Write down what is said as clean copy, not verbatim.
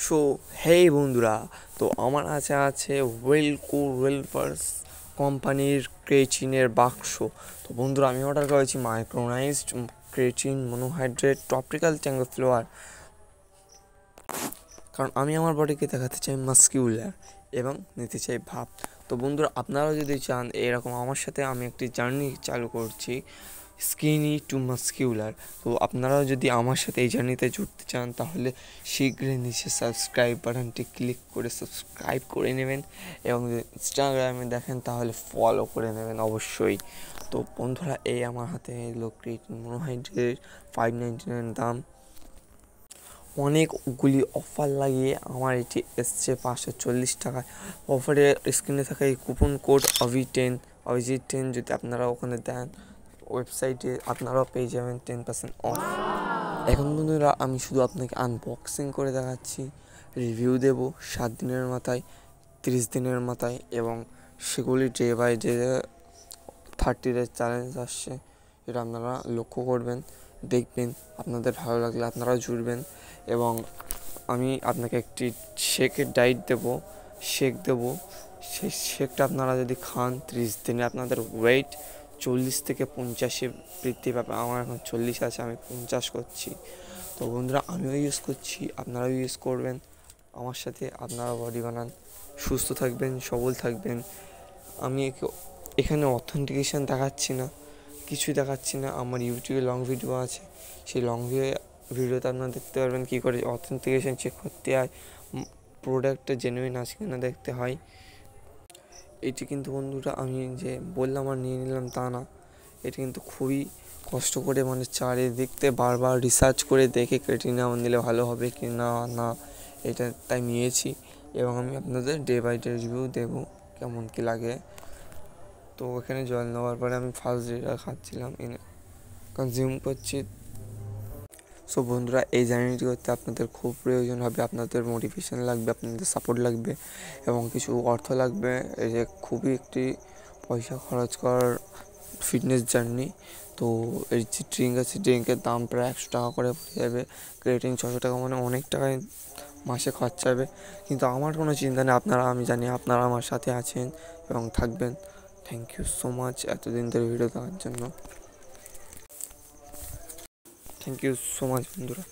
So hey বন্ধুরা, তো আমার আছে ওয়েলপার্স কোম্পানির ক্রেচিনের বাক্স। তো বন্ধুরা, আমি অর্ডার করেছি micronised ক্রেচিন monohydrate topical tango flower, কারণ আমি আমার বডিকে দেখাতে চাই মাস্কিউলার এবং নিতে চাই ভাব। তো বন্ধুরা, আপনারাও যদি চান এরকম আমার সাথে আমি একটি জার্নি চালু করছি, স্কিনি টু মাস্কিউলার। তো আপনারাও যদি আমার সাথে এই জার্নিতে জুড়তে চান তাহলে শীঘ্রই নিচে সাবস্ক্রাইব বাটনটি ক্লিক করে সাবস্ক্রাইব করে নেবেন, এবং যদি ইনস্টাগ্রামে দেখেন তাহলে ফলো করে নেবেন অবশ্যই। তো বন্ধুরা, এই আমার হাতে এলো ক্রিয়েটিন মনোহাইড্রেট, 599 দাম। অনেকগুলি অফার লাগিয়ে আমার এটি এসছে 540 টাকায়। অফারে স্ক্রিনে থাকা এই কুপন কোড অভিজিট10 যদি আপনারা ওখানে দেন ওয়েবসাইটে, আপনারাও পেয়ে যাবেন 10% অফ। এখন বন্ধুরা, আমি শুধু আপনাকে আনবক্সিং করে দেখাচ্ছি, রিভিউ দেব 7 দিনের মাথায়, 30 দিনের মাথায়, এবং সেগুলি day by day 30 day challenge আসছে। এটা আপনারা লক্ষ্য করবেন, দেখবেন, আপনাদের ভালো লাগলে আপনারাও জুড়বেন। এবং আমি আপনাকে একটি শেকের ডায়েট শেক দেবো। সেই শেকটা আপনারা যদি খান 30 দিনে আপনাদের ওয়েট 40 থেকে 50-এ বৃদ্ধি পাবে। আমার এখন 40 আছে, আমি 50 করছি। তো বন্ধুরা, আমিও ইউজ করছি, আপনারাও ইউজ করবেন আমার সাথে, আপনারা বডি বানান, সুস্থ থাকবেন, সবল থাকবেন। আমি এখানে অথেন্টিকেশন দেখাচ্ছি না, কিছুই দেখাচ্ছি না। আমার ইউটিউবে লং ভিডিও আছে, সেই লং ভিডিওতে আপনারা দেখতে পারবেন কী করে অথেন্টিকেশন চেক করতে হয়, প্রোডাক্টটা জেনুইন আছে কিনা দেখতে হয়। এটি কিন্তু বন্ধুরা, আমি যে বললাম আর নিয়ে নিলাম তা না, এটি কিন্তু খুবই কষ্ট করে, মানে চারিদিকতে বারবার রিসার্চ করে দেখে ক্রেটিন আমার নিলে ভালো হবে কি না না এটা তাই নিয়েছি। এবং আমি আপনাদের ডে বাই ডে রিভিউ দেবো কেমন কী লাগে। তো এখানে জল নেওয়ার পরে আমি ফার্স্ট ডেটা খাচ্ছিলাম, এনে কনজিউম করছি। সো বন্ধুরা, এই জার্নিটি করতে আপনাদের খুব প্রয়োজন হবে, আপনাদের মোটিভেশন লাগবে, আপনাদের সাপোর্ট লাগবে, এবং কিছু অর্থ লাগবে। এই যে খুবই একটি পয়সা খরচ করার ফিটনেস জার্নি। তো এই যে ড্রিঙ্ক আছে, ড্রিঙ্কের দাম প্রায় 100 টাকা করে পড়ে যাবে। ক্রেটিন 600 টাকা, মানে অনেক টাকায় মাসে খরচা হবে। কিন্তু আমার কোনো চিন্তা নেই, আমি জানি আপনারা আমার সাথে আছেন এবং থাকবেন। থ্যাংক ইউ সো মাচ এতদিন ধরে ভিডিও দেখার জন্য। থ্যাংক ইউ সো মাচ বন্ধুরা।